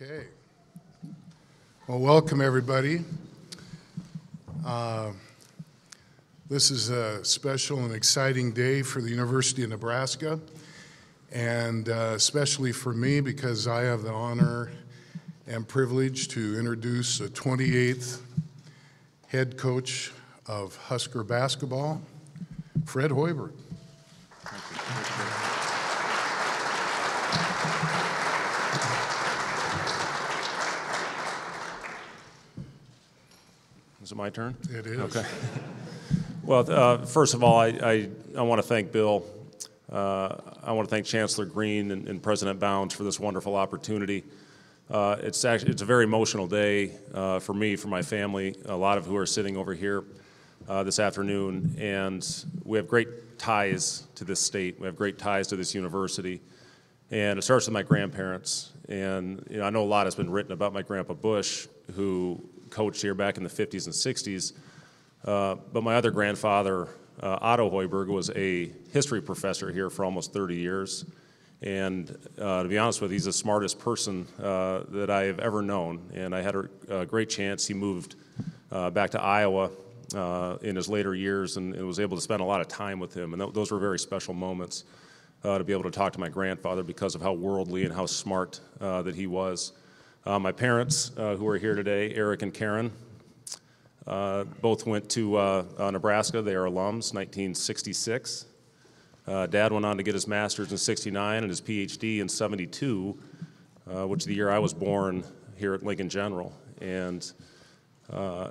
Okay. Well, welcome everybody. This is a special and exciting day for the University of Nebraska, and especially for me because I have the honor and privilege to introduce the 28th head coach of Husker basketball, Fred Hoiberg. Is it my turn? It is. Okay. Well, first of all, I want to thank Bill. I want to thank Chancellor Green and President Bounds for this wonderful opportunity. It's a very emotional day for me, for my family, a lot of who are sitting over here this afternoon, and we have great ties to this state. We have great ties to this university, and it starts with my grandparents. And I know a lot has been written about my grandpa Bush, who coached here back in the 50s and 60s. But my other grandfather, Otto Hoiberg, was a history professor here for almost 30 years. And to be honest with you, he's the smartest person that I have ever known. And I had a great chance. He moved back to Iowa in his later years and was able to spend a lot of time with him. And those were very special moments to be able to talk to my grandfather because of how worldly and how smart that he was. My parents, who are here today, Eric and Karen, both went to Nebraska. They are alums, 1966. Dad went on to get his master's in 69 and his PhD in 72, which is the year I was born here at Lincoln General. And I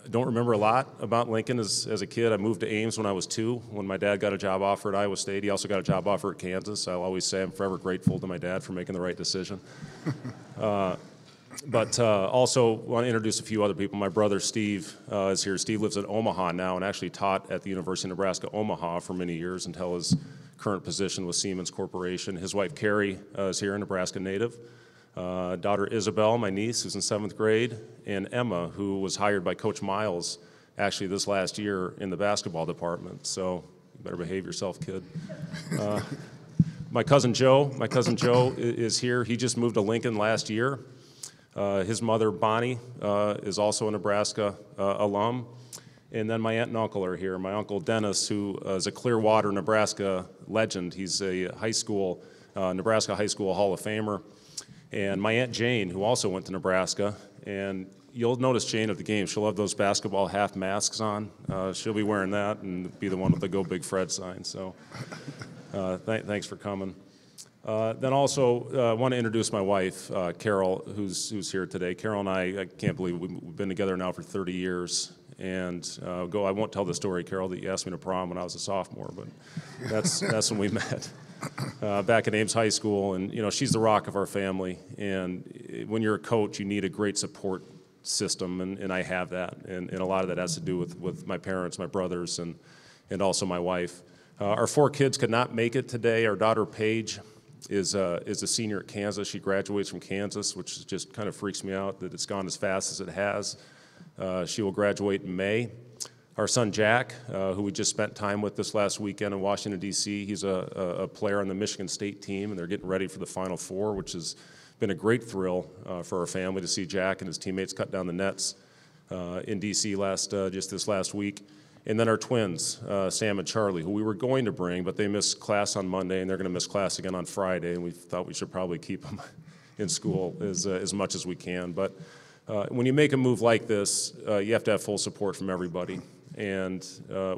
don't remember a lot about Lincoln as a kid. I moved to Ames when I was 2, when my dad got a job offer at Iowa State. He also got a job offer at Kansas. I'll always say I'm forever grateful to my dad for making the right decision. But also want to introduce a few other people. My brother Steve is here. Steve lives in Omaha now and actually taught at the University of Nebraska Omaha for many years until his current position with Siemens Corporation. His wife Carrie is here, a Nebraska native. Daughter Isabel, my niece, who's in 7th grade, and Emma, who was hired by Coach Miles actually this last year in the basketball department. So you better behave yourself, kid. My cousin Joe is here. He just moved to Lincoln last year. His mother, Bonnie, is also a Nebraska alum. And then my aunt and uncle are here. My uncle, Dennis, who is a Clearwater, Nebraska legend. He's a Nebraska High School Hall of Famer. And my aunt Jane, who also went to Nebraska. And you'll notice Jane at the game. She'll have those basketball half masks on. She'll be wearing that and be the one with the Go Big Fred sign. So thanks for coming. Then also want to introduce my wife, Carol, who's here today. Carol and I can't believe we've been together now for 30 years. And I won't tell the story, Carol, that you asked me to prom when I was a sophomore, but that's when we met back at Ames High School. And she's the rock of our family. And when you're a coach, you need a great support system, and I have that. And a lot of that has to do with my parents, my brothers, and also my wife. Our 4 kids could not make it today. Our daughter Paige is a senior at Kansas. She graduates from Kansas, which just kind of freaks me out that it's gone as fast as it has. She will graduate in May. Our son Jack, who we just spent time with this last weekend in Washington, D.C., he's a player on the Michigan State team, and they're getting ready for the Final Four, which has been a great thrill for our family to see Jack and his teammates cut down the nets in D.C. just this last week. And then our twins, Sam and Charlie, who we were going to bring, but they missed class on Monday, and they're going to miss class again on Friday, and we thought we should probably keep them in school as much as we can. But when you make a move like this, you have to have full support from everybody, and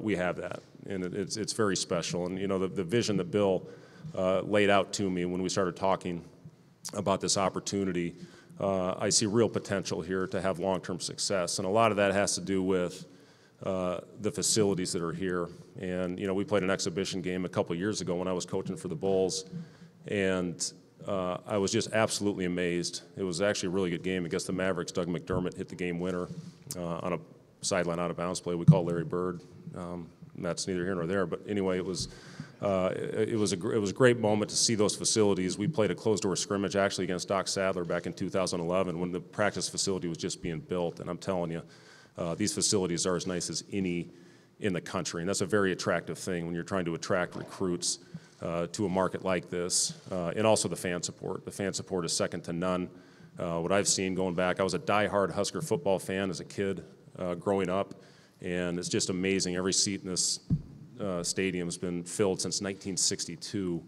we have that, and it's very special. And the vision that Bill laid out to me when we started talking about this opportunity, I see real potential here to have long-term success, and a lot of that has to do with the facilities that are here. And we played an exhibition game a couple years ago when I was coaching for the Bulls, and I was just absolutely amazed. It was actually a really good game against the Mavericks. Doug McDermott hit the game winner on a sideline out of bounds play. We call Larry Bird. That's neither here nor there, but anyway, it was a great moment to see those facilities. We played a closed-door scrimmage actually against Doc Sadler back in 2011 when the practice facility was just being built, and I'm telling you, these facilities are as nice as any in the country, and that's a very attractive thing when you're trying to attract recruits to a market like this, and also the fan support. The fan support is second to none. what I've seen going back. I was a diehard Husker football fan as a kid growing up, and it's just amazing. Every seat in this stadium has been filled since 1962.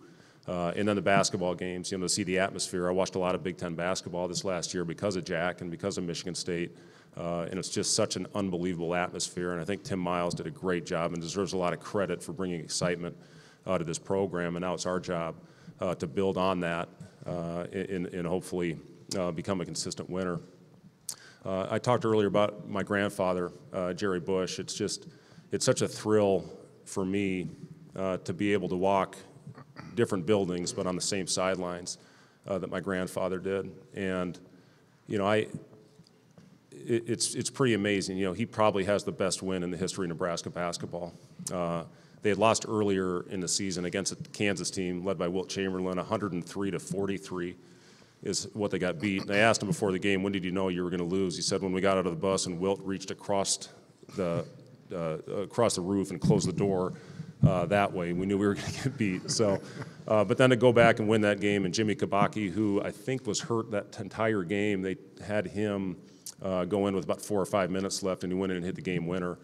And then the basketball games, to see the atmosphere. I watched a lot of Big Ten basketball this last year because of Jack and because of Michigan State. And it's just such an unbelievable atmosphere. And I think Tim Miles did a great job and deserves a lot of credit for bringing excitement to this program. And now it's our job to build on that and hopefully become a consistent winner. I talked earlier about my grandfather, Jerry Bush. It's such a thrill for me to be able to walk different buildings, but on the same sidelines that my grandfather did. And, it's pretty amazing. He probably has the best win in the history of Nebraska basketball. They had lost earlier in the season against a Kansas team led by Wilt Chamberlain, 103-43 is what they got beat. And I asked him before the game, when did you know you were going to lose? He said when we got out of the bus and Wilt reached across the roof and closed the door that way, we knew we were going to get beat. So, but then to go back and win that game, and Jimmy Kabaki, who I think was hurt that entire game, they had him go in with about 4 or 5 minutes left, and he went in and hit the game winner.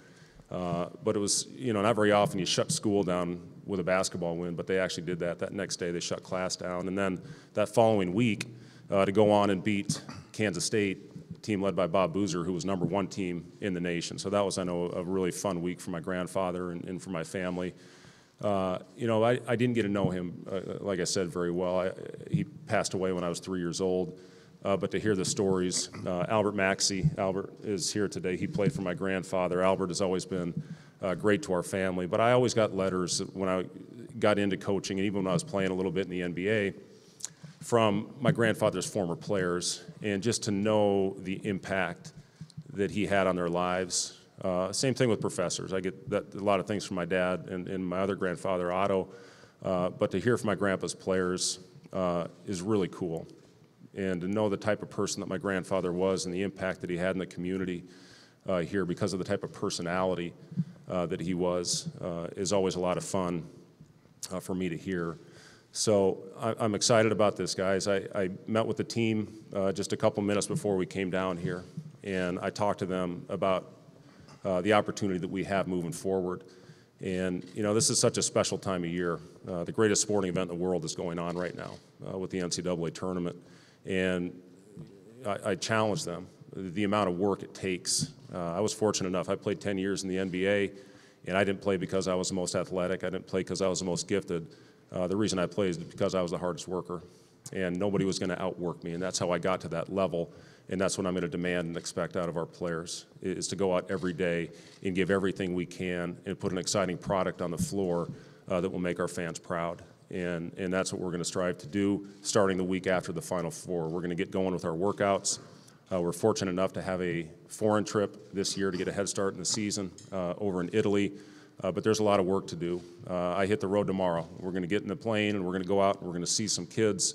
But it was, not very often you shut school down with a basketball win, but they actually did that. That next day they shut class down. And then that following week to go on and beat Kansas State, team led by Bob Boozer, who was #1 team in the nation. So that was, I know, a really fun week for my grandfather and for my family. I didn't get to know him, like I said, very well. He passed away when I was 3 years old. But to hear the stories, Albert Maxey, Albert is here today. He played for my grandfather. Albert has always been great to our family. But I always got letters when I got into coaching, and even when I was playing a little bit in the NBA, from my grandfather's former players, and just to know the impact that he had on their lives. Same thing with professors. I get a lot of things from my dad and my other grandfather, Otto, but to hear from my grandpa's players is really cool. And to know the type of person that my grandfather was and the impact that he had in the community here because of the type of personality that he was is always a lot of fun for me to hear. So I'm excited about this, guys. I met with the team just a couple minutes before we came down here, and I talked to them about the opportunity that we have moving forward. And, this is such a special time of year. The greatest sporting event in the world is going on right now with the NCAA tournament. And I challenge them, the amount of work it takes. I was fortunate enough. I played 10 years in the NBA, and I didn't play because I was the most athletic. I didn't play because I was the most gifted. The reason I played is because I was the hardest worker, and nobody was going to outwork me, and that's how I got to that level, and that's what I'm going to demand and expect out of our players, is to go out every day and give everything we can and put an exciting product on the floor that will make our fans proud. And that's what we're going to strive to do starting the week after the Final Four. We're going to get going with our workouts. We're fortunate enough to have a foreign trip this year to get a head start in the season over in Italy. But there's a lot of work to do. I hit the road tomorrow. We're going to get in the plane and we're going to go out and we're going to see some kids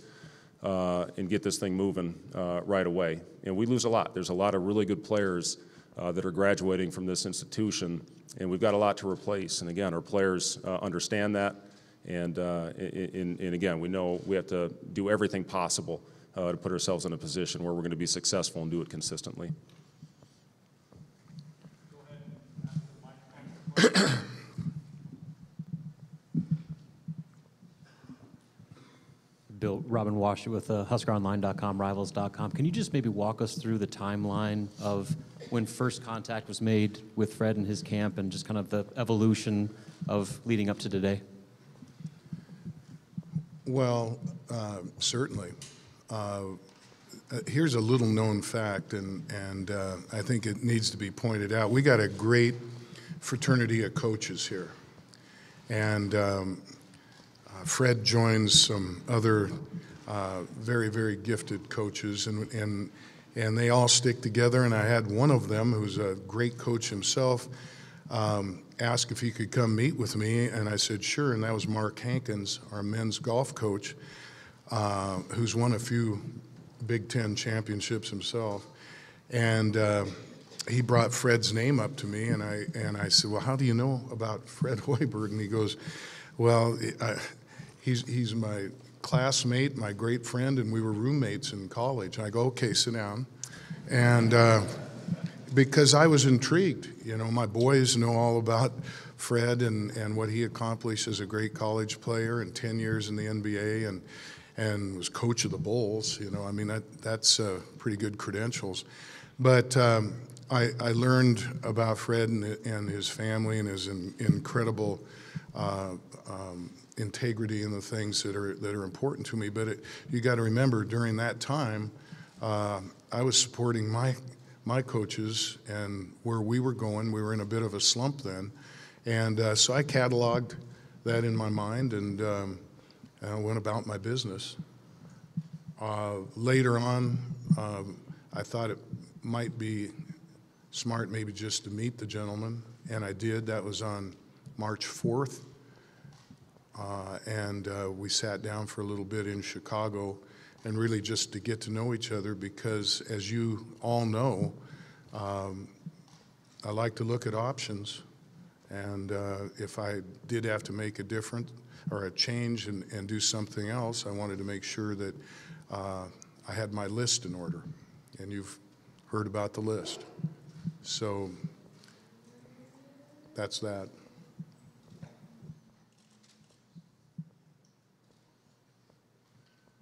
and get this thing moving right away. And we lose a lot. There's a lot of really good players that are graduating from this institution, and we've got a lot to replace. And again, our players understand that. And again, we know we have to do everything possible to put ourselves in a position where we're going to be successful and do it consistently. Bill, Robin Wash with HuskerOnline.com, Rivals.com. Can you just maybe walk us through the timeline of when first contact was made with Fred and his camp and just kind of the evolution of leading up to today? Well, certainly. Here's a little known fact, and I think it needs to be pointed out. We got a great fraternity of coaches here. And Fred joins some other very, very gifted coaches, and they all stick together. And I had one of them, who's a great coach himself, ask if he could come meet with me, and I said sure. And that was Mark Hankins, our men's golf coach, who's won a few Big Ten championships himself. And he brought Fred's name up to me, and I said, well, how do you know about Fred Hoiberg? And he goes, well, he's my classmate, my great friend, and we were roommates in college. And I go, okay, sit down. And because I was intrigued. You know, my boys know all about Fred and what he accomplished as a great college player and 10 years in the NBA and was coach of the Bulls. You know, I mean, that's pretty good credentials. But I learned about Fred and his family and his incredible integrity and the things that are important to me. But you got to remember, during that time, I was supporting my coaches and where we were going. We were in a bit of a slump then, and so I cataloged that in my mind and went about my business. Later on, I thought it might be smart maybe just to meet the gentleman, and I did. That was on March 4th, and we sat down for a little bit in Chicago, and really just to get to know each other, because as you all know, I like to look at options, and if I did have to make a difference or a change and do something else, I wanted to make sure that I had my list in order, and you've heard about the list. So that's that.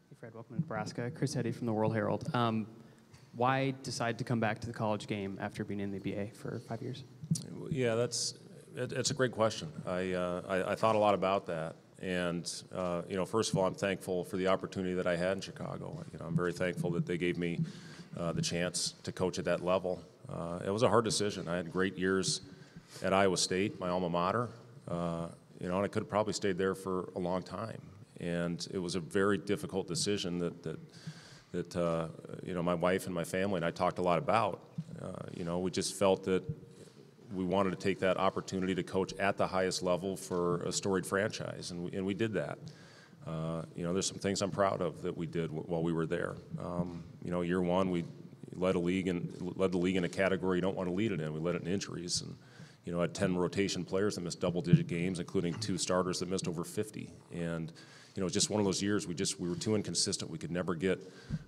Hey Fred, welcome to Nebraska. Chris Eddy from the World Herald. Why decide to come back to the college game after being in the NBA for 5 years? Yeah, that's a great question. I thought a lot about that, and you know, first of all, I'm thankful for the opportunity that I had in Chicago. You know, I'm very thankful that they gave me the chance to coach at that level. It was a hard decision. I had great years at Iowa State, my alma mater. You know, and I could have probably stayed there for a long time. And it was a very difficult decision that you know, my wife and my family and I talked a lot about. You know, we just felt that we wanted to take that opportunity to coach at the highest level for a storied franchise, and we did that. You know, there's some things I'm proud of that we did while we were there. You know, year one, we led the league in a category you don't want to lead it in. We led it in injuries, and you know, had 10 rotation players that missed double-digit games, including 2 starters that missed over 50. And you know, just one of those years we were too inconsistent. We could never get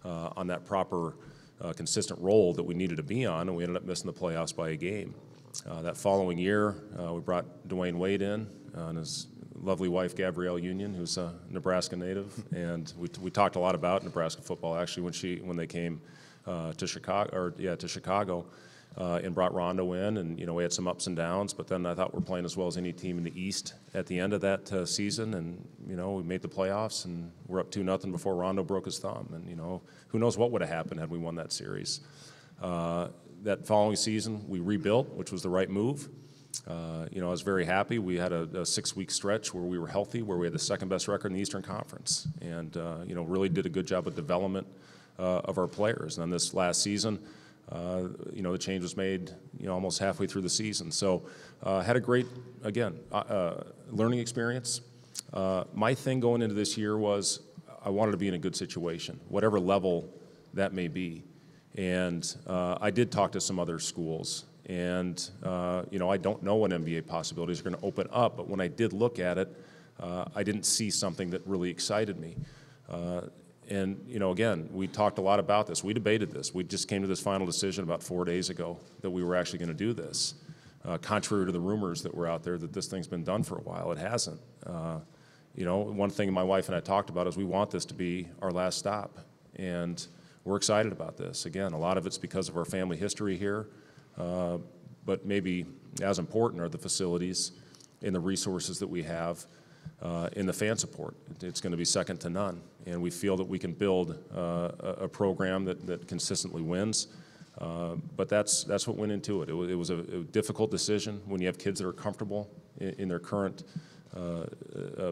on that proper consistent role that we needed to be on, and we ended up missing the playoffs by a game. That following year, we brought Dwayne Wade in and his lovely wife Gabrielle Union, who's a Nebraska native, and we talked a lot about Nebraska football actually when they came to Chicago, and brought Rondo in, and you know, we had some ups and downs, but then I thought we're playing as well as any team in the East at the end of that season, and you know, we made the playoffs, and we're up 2-0 before Rondo broke his thumb, and you know, who knows what would have happened had we won that series. That following season, we rebuilt, which was the right move. You know, I was very happy. We had a 6-week stretch where we were healthy, where we had the second best record in the Eastern Conference, and you know, really did a good job of development of our players. And then this last season, you know, the change was made, you know, almost halfway through the season. So had a great, again, learning experience. My thing going into this year was I wanted to be in a good situation, whatever level that may be. And I did talk to some other schools. And, you know, I don't know when NBA possibilities are going to open up, but when I did look at it, I didn't see something that really excited me. And, you know, again, we talked a lot about this. We debated this. We just came to this final decision about 4 days ago that we were actually going to do this, contrary to the rumors that were out there that this thing's been done for a while. It hasn't. You know, one thing my wife and I talked about is we want this to be our last stop. And we're excited about this. Again, a lot of it's because of our family history here, but maybe as important are the facilities and the resources that we have in the fan support. It's going to be second to none, and we feel that we can build a program that consistently wins. But that's what went into it. It was a difficult decision when you have kids that are comfortable in their current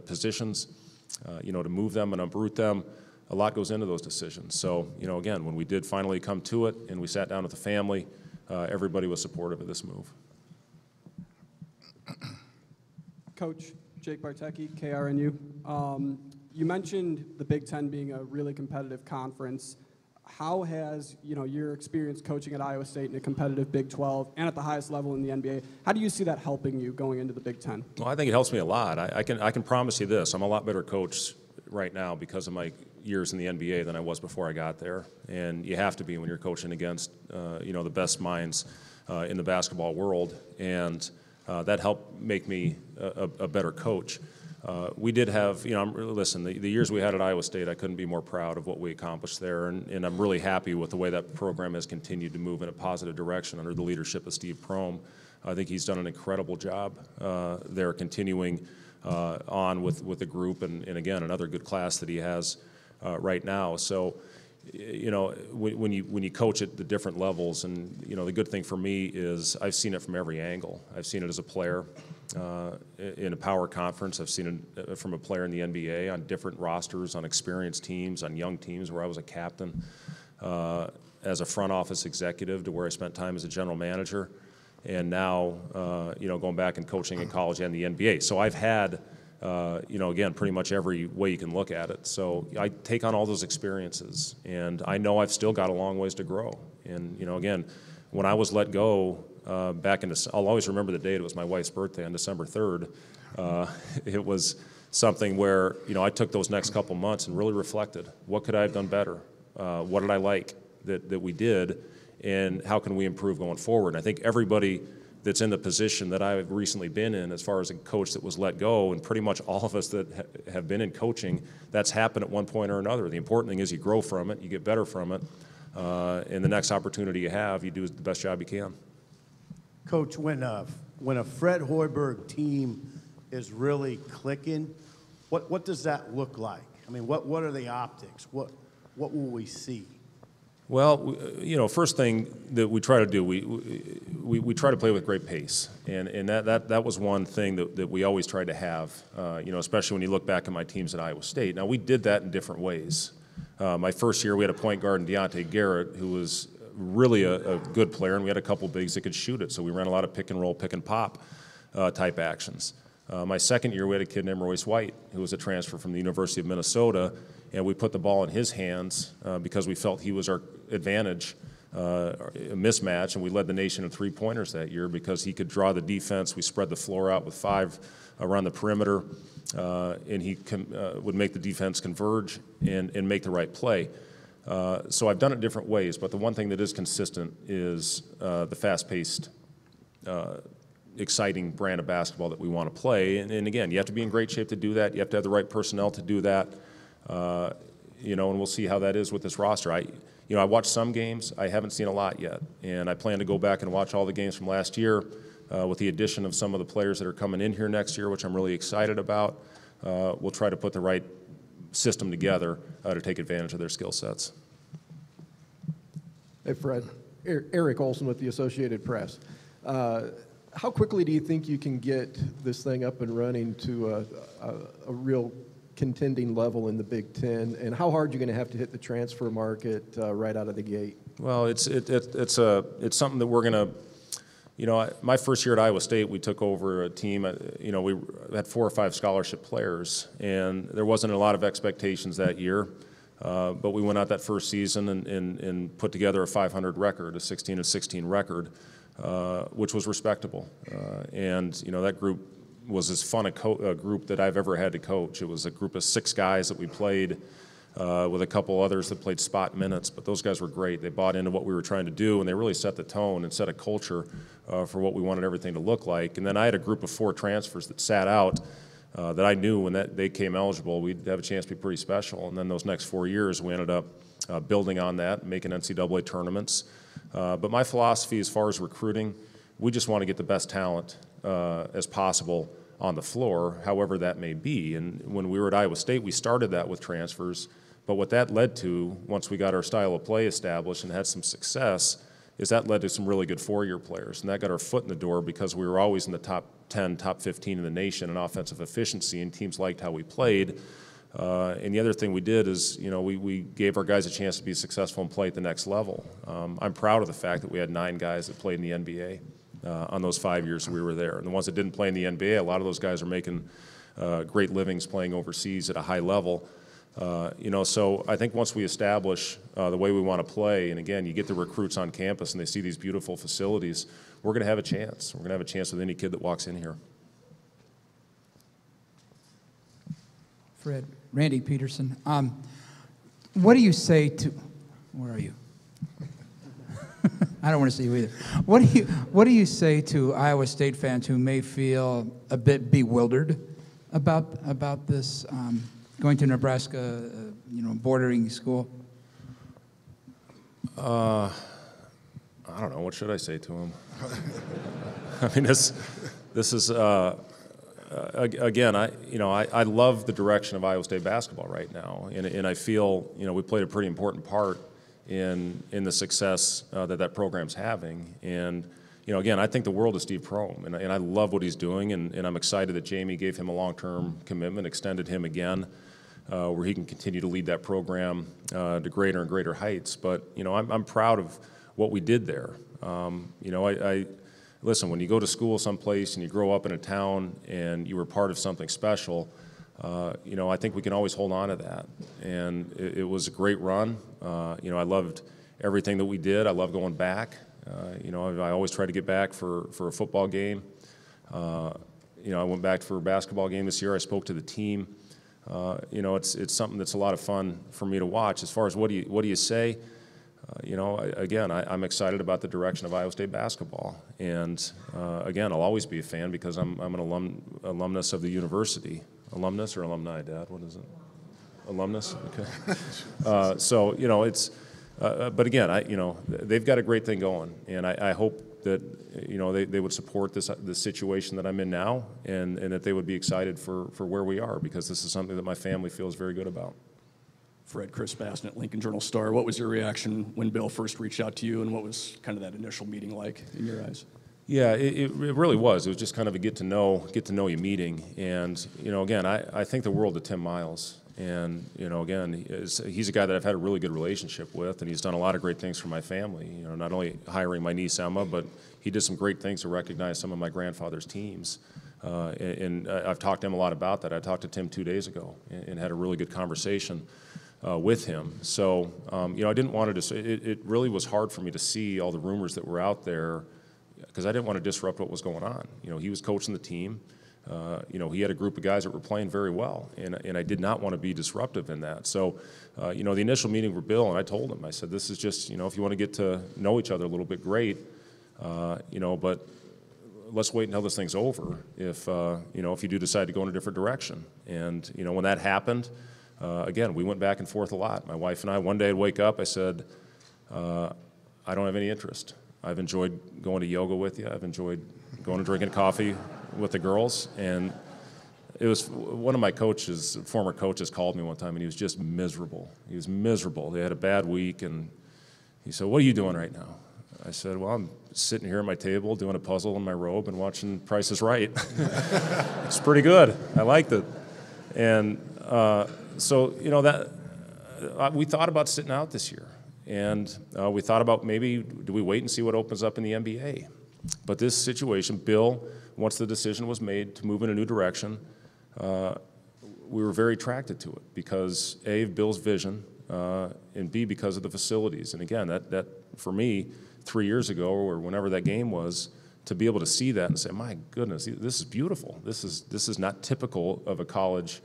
positions. You know, to move them and uproot them, a lot goes into those decisions. So, you know, again, when we did finally come to it and we sat down with the family, everybody was supportive of this move. Coach Jake Bartecki, KRNU. You mentioned the Big Ten being a really competitive conference. How has, you know, your experience coaching at Iowa State in a competitive Big 12 and at the highest level in the NBA, how do you see that helping you going into the Big Ten? Well, I think it helps me a lot. I can promise you this: I'm a lot better coach right now because of my years in the NBA than I was before I got there. And you have to be when you're coaching against, the best minds in the basketball world. And that helped make me a better coach. We did have, listen, the years we had at Iowa State, I couldn't be more proud of what we accomplished there. And I'm really happy with the way that program has continued to move in a positive direction under the leadership of Steve Prohm. I think he's done an incredible job there, continuing on with the group, and again, another good class that he has right now. So, when you coach at the different levels, and the good thing for me is I've seen it from every angle. I've seen it as a player in a power conference. I've seen it from a player in the NBA on different rosters, on experienced teams, on young teams where I was a captain, as a front office executive to where I spent time as a general manager, and now going back and coaching in college and the NBA. So I've had again, pretty much every way you can look at it. So I take on all those experiences, and I know I've still got a long ways to grow. And, again, when I was let go back in, I'll always remember the date. It was my wife's birthday on December 3rd. It was something where, I took those next couple months and really reflected. What could I have done better? What did I like that we did? And how can we improve going forward? And I think everybody that's in the position that I've recently been in as far as a coach that was let go, and pretty much all of us that have been in coaching, that's happened at one point or another. The important thing is you grow from it, you get better from it, and the next opportunity you have, you do the best job you can. Coach, when a Fred Hoiberg team is really clicking, what does that look like? I mean, what are the optics? What will we see? Well, first thing that we try to do, we try to play with great pace, and that was one thing that we always tried to have, especially when you look back at my teams at Iowa State. Now, we did that in different ways. My first year, we had a point guard in Deontay Garrett who was really a good player, and we had a couple bigs that could shoot it, so we ran a lot of pick and roll, pick and pop type actions. My second year, we had a kid named Royce White who was a transfer from the University of Minnesota, and we put the ball in his hands because we felt he was our advantage, a mismatch, and we led the nation in three-pointers that year because he could draw the defense. We spread the floor out with 5 around the perimeter, and he would make the defense converge and make the right play. So I've done it different ways, but the one thing that is consistent is the fast-paced, exciting brand of basketball that we want to play. And again, you have to be in great shape to do that. You have to have the right personnel to do that. And we'll see how that is with this roster. I watched some games. I haven't seen a lot yet, and I plan to go back and watch all the games from last year with the addition of some of the players that are coming in here next year, which I'm really excited about. We'll try to put the right system together to take advantage of their skill sets. Hey, Fred. Eric Olson with the Associated Press. How quickly do you think you can get this thing up and running to a real contending level in the Big Ten, and how hard you're going to have to hit the transfer market right out of the gate? Well, it's something that we're going to, my first year at Iowa State, we took over a team. We had 4 or 5 scholarship players, and there wasn't a lot of expectations that year. But we went out that first season and put together a 500 record, a 16-16 record, which was respectable. And that group was as fun a group that I've ever had to coach. It was a group of 6 guys that we played with a couple others that played spot minutes, but those guys were great. They bought into what we were trying to do, and they really set the tone and set a culture for what we wanted everything to look like. And then I had a group of 4 transfers that sat out that I knew when they came eligible, we'd have a chance to be pretty special. And then those next 4 years, we ended up building on that, making NCAA tournaments. But my philosophy as far as recruiting, we just want to get the best talent as possible on the floor, however that may be. And when we were at Iowa State, we started that with transfers. But what that led to, once we got our style of play established and had some success, is that led to some really good 4-year players. And that got our foot in the door because we were always in the top 10, top 15 in the nation in offensive efficiency, and teams liked how we played. And the other thing we did is, we gave our guys a chance to be successful and play at the next level. I'm proud of the fact that we had 9 guys that played in the NBA on those 5 years we were there. And the ones that didn't play in the NBA, a lot of those guys are making great livings playing overseas at a high level. So I think once we establish the way we want to play, and again, you get the recruits on campus and they see these beautiful facilities, we're going to have a chance. We're going to have a chance with any kid that walks in here. Fred, Randy Peterson. What do you say to, where are you? I don't want to see you either. What do you say to Iowa State fans who may feel a bit bewildered about this going to Nebraska, bordering school? I don't know. What should I say to him? I mean, this is again. I love the direction of Iowa State basketball right now, and I feel we played a pretty important part in the success that program's having. And again, I think the world of Steve Prohm, and I love what he's doing, and I'm excited that Jamie gave him a long-term commitment, extended him again, where he can continue to lead that program to greater and greater heights. But I'm proud of what we did there. Listen, when you go to school someplace and you grow up in a town and you were part of something special, I think we can always hold on to that. And it was a great run. I loved everything that we did. I love going back. I always try to get back for a football game. I went back for a basketball game this year. I spoke to the team. It's something that's a lot of fun for me to watch. As far as what do you say? I'm excited about the direction of Iowa State basketball, and again, I'll always be a fan because I'm an alumnus of the university. Alumnus or alumni, Dad? What is it? Alumnus. Okay. So it's, but again, they've got a great thing going, and I hope that they would support this situation that I'm in now, and that they would be excited for where we are, because this is something that my family feels very good about. Fred, Chris Bassnett, Lincoln Journal-Star. What was your reaction when Bill first reached out to you, and what was kind of that initial meeting like in your eyes? Yeah, it really was. It was just kind of a get to know you meeting, and again, I think the world of Tim Miles, and again, he's a guy that I've had a really good relationship with, and he's done a lot of great things for my family. Not only hiring my niece Emma, but he did some great things to recognize some of my grandfather's teams. And I've talked to him a lot about that. I talked to Tim 2 days ago and had a really good conversation with him. So, I didn't want to it really was hard for me to see all the rumors that were out there, because I didn't want to disrupt what was going on. He was coaching the team. He had a group of guys that were playing very well, and I did not want to be disruptive in that. So, the initial meeting with Bill, and I told him, I said, this is just, if you want to get to know each other a little bit, great, but let's wait until this thing's over if you do decide to go in a different direction. And, when that happened, again, we went back and forth a lot. My wife and I, one day I'd wake up, I said, I don't have any interest. I've enjoyed going to yoga with you. I've enjoyed going and drinking coffee with the girls. And it was one of my former coaches called me one time, and he was just miserable. He was miserable. They had a bad week, and he said, what are you doing right now? I said, well, I'm sitting here at my table doing a puzzle in my robe and watching Price is Right. It's pretty good. I liked it. And so, we thought about sitting out this year. And we thought about maybe, do we wait and see what opens up in the NBA? But this situation, Bill, once the decision was made to move in a new direction, we were very attracted to it because, A, of Bill's vision, and B, because of the facilities. And again, that for me, 3 years ago or whenever that game was, to be able to see that and say, my goodness, this is beautiful. This is not typical of a college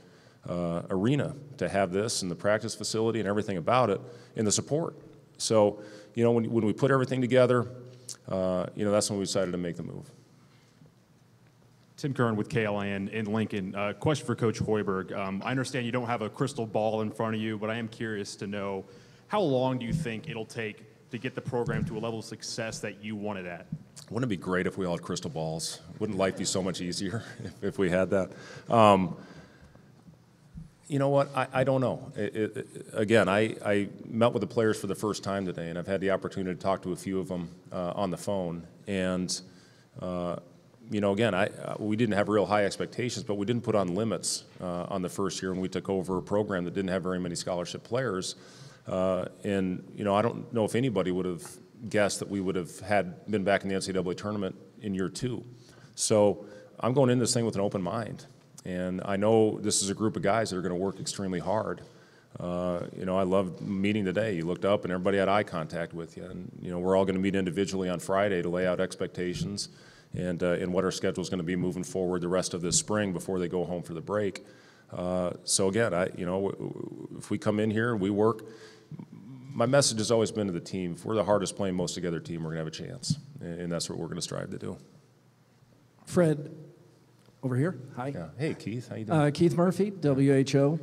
arena to have this and the practice facility and everything about it and the support. So, when we put everything together, that's when we decided to make the move. Tim Curran with KLIN in Lincoln. Question for Coach Hoiberg. I understand you don't have a crystal ball in front of you, but I am curious to know, how long do you think it'll take to get the program to a level of success that you want it at? Wouldn't it be great if we all had crystal balls? Wouldn't life be so much easier if we had that? You know what? I don't know. Again, I met with the players for the first time today, and I've had the opportunity to talk to a few of them on the phone. And, again, we didn't have real high expectations, but we didn't put on limits on the first year when we took over a program that didn't have very many scholarship players. And, I don't know if anybody would have guessed that we would have been back in the NCAA tournament in year 2. So I'm going into this thing with an open mind. And I know this is a group of guys that are going to work extremely hard. I loved meeting today. You looked up and everybody had eye contact with you. And, we're all going to meet individually on Friday to lay out expectations and what our schedule is going to be moving forward the rest of this spring before they go home for the break. So again, if we come in here and we work, my message has always been to the team, if we're the hardest playing, most together team, we're going to have a chance. And that's what we're going to strive to do. Fred, over here. Hi. Yeah. Hey, Keith. How you doing? Keith Murphy, WHO.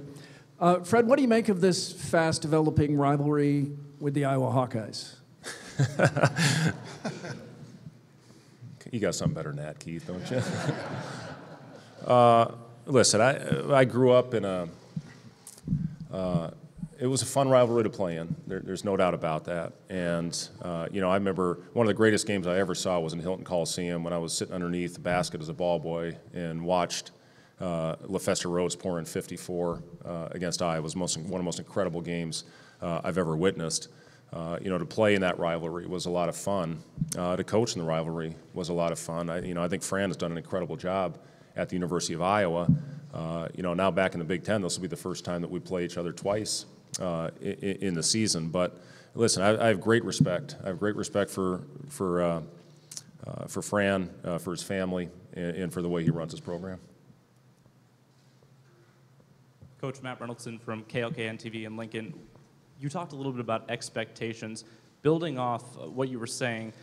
Fred, what do you make of this fast-developing rivalry with the Iowa Hawkeyes? You got something better than that, Keith, don't you? Listen, I grew up in it was a fun rivalry to play in. There's no doubt about that. And, I remember one of the greatest games I ever saw was in Hilton Coliseum when I was sitting underneath the basket as a ball boy and watched LaFester Rhodes pour in 54 against Iowa. It was one of the most incredible games I've ever witnessed. To play in that rivalry was a lot of fun. To coach in the rivalry was a lot of fun. I think Fran has done an incredible job at the University of Iowa. Now back in the Big Ten, this will be the first time that we play each other twice in the season. But listen, I have great respect. I have great respect for Fran, for his family, and for the way he runs his program. Coach Matt Reynoldson from KLKN TV in Lincoln. You talked a little bit about expectations. Building off what you were saying,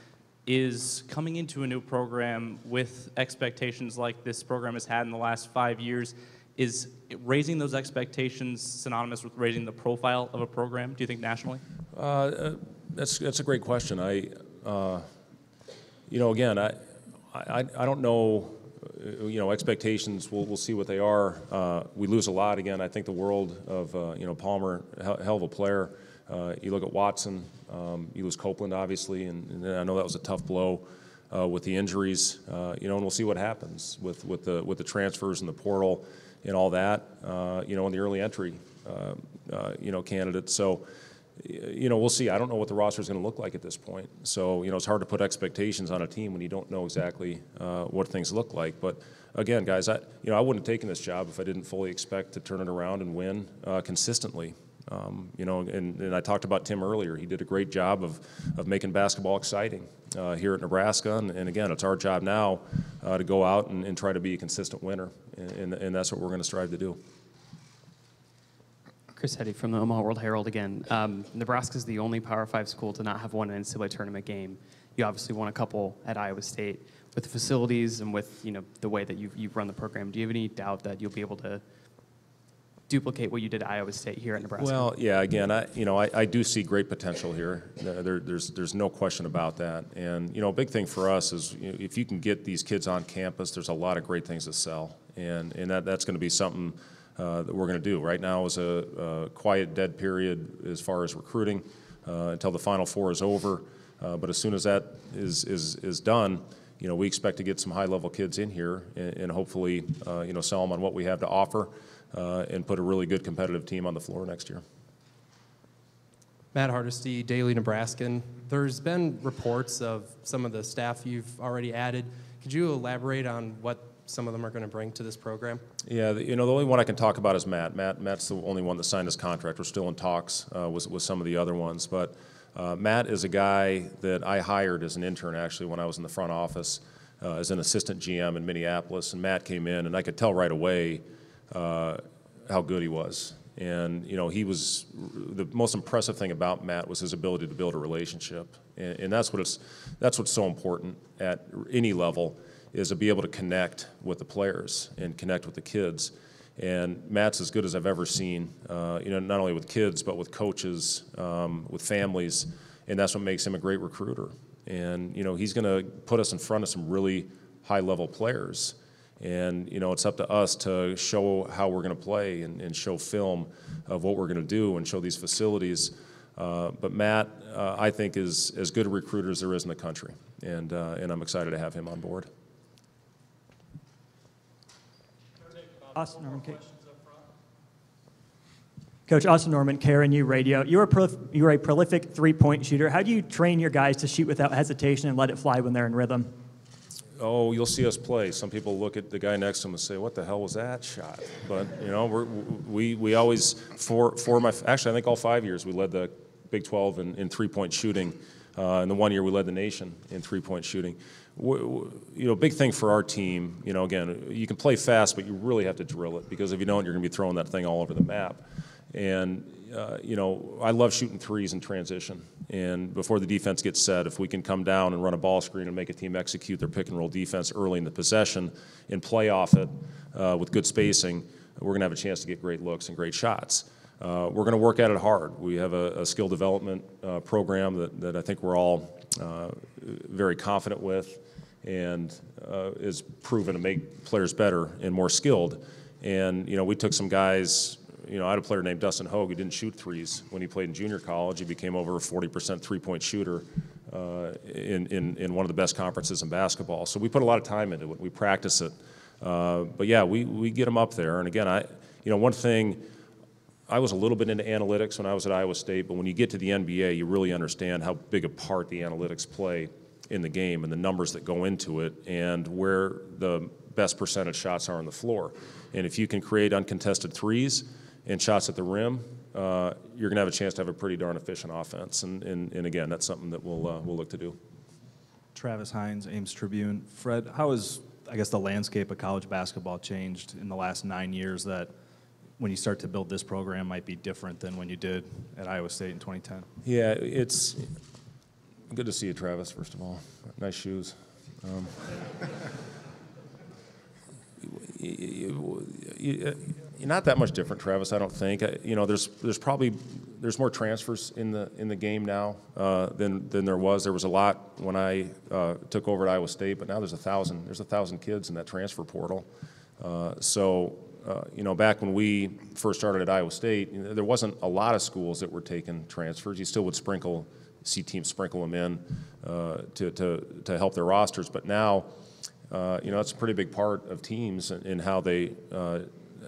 is coming into a new program with expectations like this program has had in the last 5 years, is raising those expectations synonymous with raising the profile of a program, do you think, nationally? That's a great question. Again, I don't know, expectations, we'll see what they are. We lose a lot. Again, I think the world of, Palmer, hell of a player. You look at Watson, you lose Copeland, obviously, and I know that was a tough blow with the injuries, and we'll see what happens with the transfers and the portal and all that, and the early entry, candidates. So, we'll see. I don't know what the roster is going to look like at this point. So, it's hard to put expectations on a team when you don't know exactly what things look like. But again, guys, I wouldn't have taken this job if I didn't fully expect to turn it around and win consistently. And I talked about Tim earlier. He did a great job of making basketball exciting here at Nebraska. And again, it's our job now to go out and try to be a consistent winner. And that's what we're going to strive to do. Chris Heddy from the Omaha World Herald again. Nebraska's the only Power 5 school to not have won an NCAA tournament game. You obviously won a couple at Iowa State. With the facilities and with the way that you've run the program, do you have any doubt that you'll be able to duplicate what you did at Iowa State here at Nebraska? Well, yeah. Again, I do see great potential here. There's no question about that. And a big thing for us is if you can get these kids on campus, there's a lot of great things to sell, and that's going to be something that we're going to do. Right now is a quiet, dead period as far as recruiting until the Final Four is over. But as soon as that is done, we expect to get some high-level kids in here and hopefully, sell them on what we have to offer. And put a really good competitive team on the floor next year. Matt Hardesty, Daily Nebraskan. There's been reports of some of the staff you've already added. Could you elaborate on what some of them are going to bring to this program? Yeah, the only one I can talk about is Matt. Matt's the only one that signed his contract. We're still in talks with some of the other ones. But Matt is a guy that I hired as an intern, actually, when I was in the front office as an assistant GM in Minneapolis. And Matt came in, and I could tell right away how good he was. And, he was, the most impressive thing about Matt was his ability to build a relationship. And that's what's so important at any level, is to be able to connect with the players and connect with the kids. And Matt's as good as I've ever seen, not only with kids, but with coaches, with families. And that's what makes him a great recruiter. And, he's going to put us in front of some really high-level players. And, it's up to us to show how we're going to play and show film of what we're going to do and show these facilities. But Matt, I think, is as good a recruiter as there is in the country. And I'm excited to have him on board. Austin Norman, Coach Austin Norman, KRNU Radio. You're a prolific three-point shooter. How do you train your guys to shoot without hesitation and let it fly when they're in rhythm? Oh, you'll see us play. Some people look at the guy next to him and say, "What the hell was that shot?" But we always actually I think all 5 years we led the Big 12 in three-point shooting And the one year we led the nation in three-point shooting. Big thing for our team, again, you can play fast, but you really have to drill it, because if you don't, you're going to be throwing that thing all over the map. And, I love shooting threes in transition. And before the defense gets set, if we can come down and run a ball screen and make a team execute their pick and roll defense early in the possession and play off it with good spacing, we're going to have a chance to get great looks and great shots. We're going to work at it hard. We have a skill development program that I think we're all very confident with, and is proven to make players better and more skilled. And, we took some guys, I had a player named Dustin Hogue who didn't shoot threes when he played in junior college. He became over a 40% three-point shooter in one of the best conferences in basketball. So we put a lot of time into it. We practice it. But yeah, we get them up there. And again, one thing, I was a little bit into analytics when I was at Iowa State, but when you get to the NBA, you really understand how big a part the analytics play in the game and the numbers that go into it and where the best percentage shots are on the floor. And if you can create uncontested threes and shots at the rim, you're going to have a chance to have a pretty darn efficient offense. And again, that's something that we'll look to do. Travis Hines, Ames Tribune. Fred, how has, I guess, the landscape of college basketball changed in the last 9 years that when you start to build this program might be different than when you did at Iowa State in 2010? Yeah, it's good to see you, Travis, first of all. Nice shoes. You're not that much different, Travis, I don't think. There's more transfers in the game now than there was. There was a lot when I took over at Iowa State, but now there's 1,000 kids in that transfer portal. Back when we first started at Iowa State, there wasn't a lot of schools that were taking transfers. You still would see teams sprinkle them in to help their rosters. But now, it's a pretty big part of teams in how they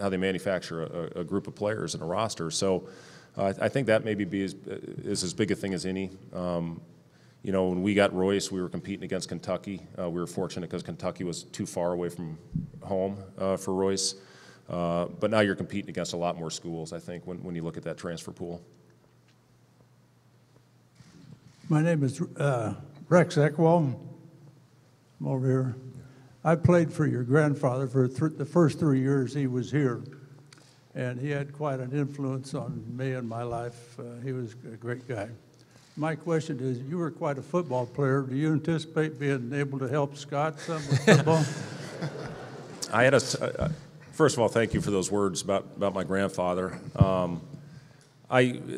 manufacture a group of players in a roster. So I think that maybe is as big a thing as any. When we got Royce, we were competing against Kentucky. We were fortunate because Kentucky was too far away from home for Royce. But now you're competing against a lot more schools, I think, when you look at that transfer pool. My name is Rex Eckwall. I'm over here. I played for your grandfather for the first 3 years he was here, and he had quite an influence on me and my life. He was a great guy. My question is, you were quite a football player. Do you anticipate being able to help Scott some with football? First of all, thank you for those words about my grandfather.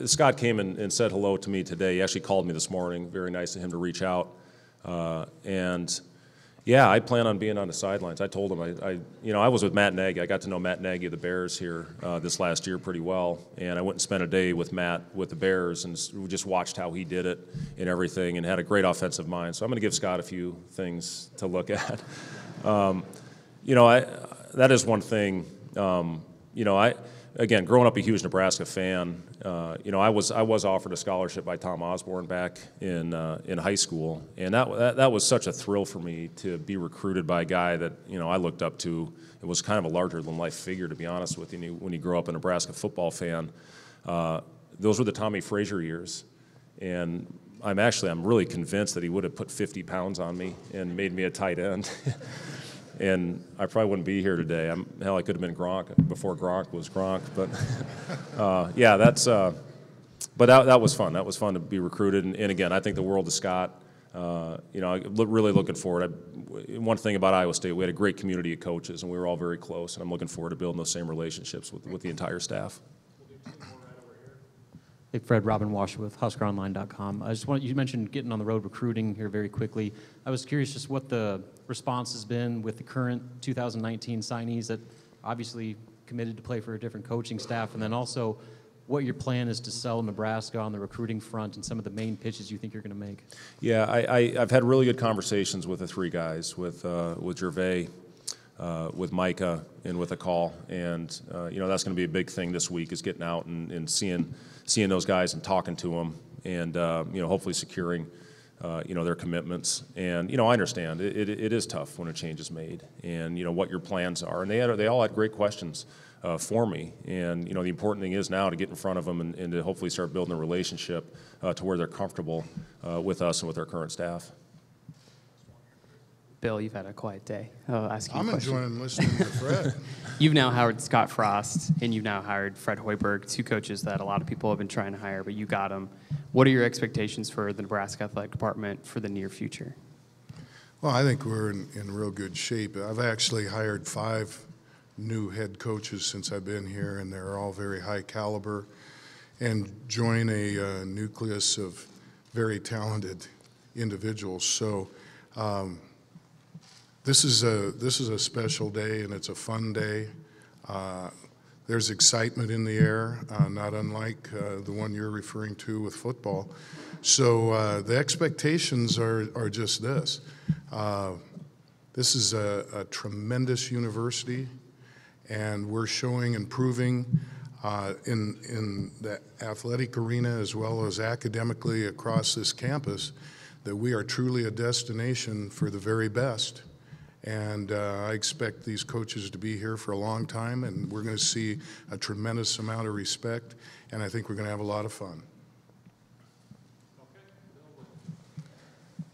Scott came and said hello to me today. He actually called me this morning. Very nice of him to reach out. Yeah, I plan on being on the sidelines. I told him I was with Matt Nagy. I got to know Matt Nagy of the Bears here this last year pretty well, and I went and spent a day with Matt with the Bears, and we just watched how he did it and everything, and had a great offensive mind. So I'm going to give Scott a few things to look at. That is one thing. Again, growing up a huge Nebraska fan, I was offered a scholarship by Tom Osborne back in high school, and that was such a thrill for me to be recruited by a guy that I looked up to. It was kind of a larger than life figure, to be honest with you. When you grow up a Nebraska football fan, those were the Tommy Frazier years, and I'm really convinced that he would have put 50 pounds on me and made me a tight end. And I probably wouldn't be here today. I could have been Gronk before Gronk was Gronk. But that was fun. That was fun to be recruited. And again, I think the world of Scott. Really looking forward. One thing about Iowa State, we had a great community of coaches, and we were all very close. And I'm looking forward to building those same relationships with the entire staff. Hey, Fred, Robin Wash with HuskerOnline.com. You mentioned getting on the road recruiting here very quickly. I was curious just what the response has been with the current 2019 signees that obviously committed to play for a different coaching staff, and then also what your plan is to sell Nebraska on the recruiting front and some of the main pitches you think you're going to make. Yeah, I've had really good conversations with the three guys, with Gervais, with Micah, and with Akal, and that's going to be a big thing this week, is getting out and seeing those guys and talking to them, and hopefully securing their commitments. And, I understand it is tough when a change is made and, what your plans are. And they all had great questions for me. And, the important thing is now to get in front of them and to hopefully start building a relationship to where they're comfortable with us and with our current staff. Bill, you've had a quiet day. I'll ask you a question. I'm enjoying listening to Fred. You've now hired Scott Frost, and you've now hired Fred Hoiberg, two coaches that a lot of people have been trying to hire, but you got them. What are your expectations for the Nebraska Athletic Department for the near future? Well, I think we're in real good shape. I've actually hired 5 new head coaches since I've been here, and they're all very high caliber and join a nucleus of very talented individuals. So this is a special day, and it's a fun day. There's excitement in the air, not unlike the one you're referring to with football. So the expectations are just this. This is a tremendous university, and we're showing and proving in the athletic arena as well as academically across this campus that we are truly a destination for the very best. And I expect these coaches to be here for a long time, and we're going to see a tremendous amount of respect, and I think we're going to have a lot of fun.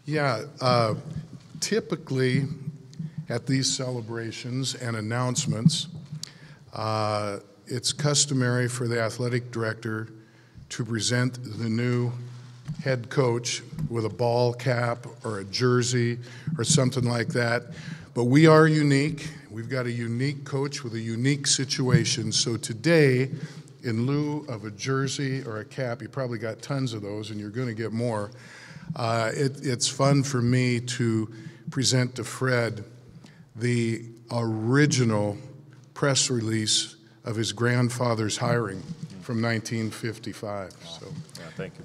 Yeah, typically at these celebrations and announcements, it's customary for the athletic director to present the new head coach with a ball cap or a jersey or something like that. But we are unique. We've got a unique coach with a unique situation. So today, in lieu of a jersey or a cap, you probably got tons of those and you're going to get more. It's fun for me to present to Fred the original press release of his grandfather's hiring from 1955. So, yeah, thank you.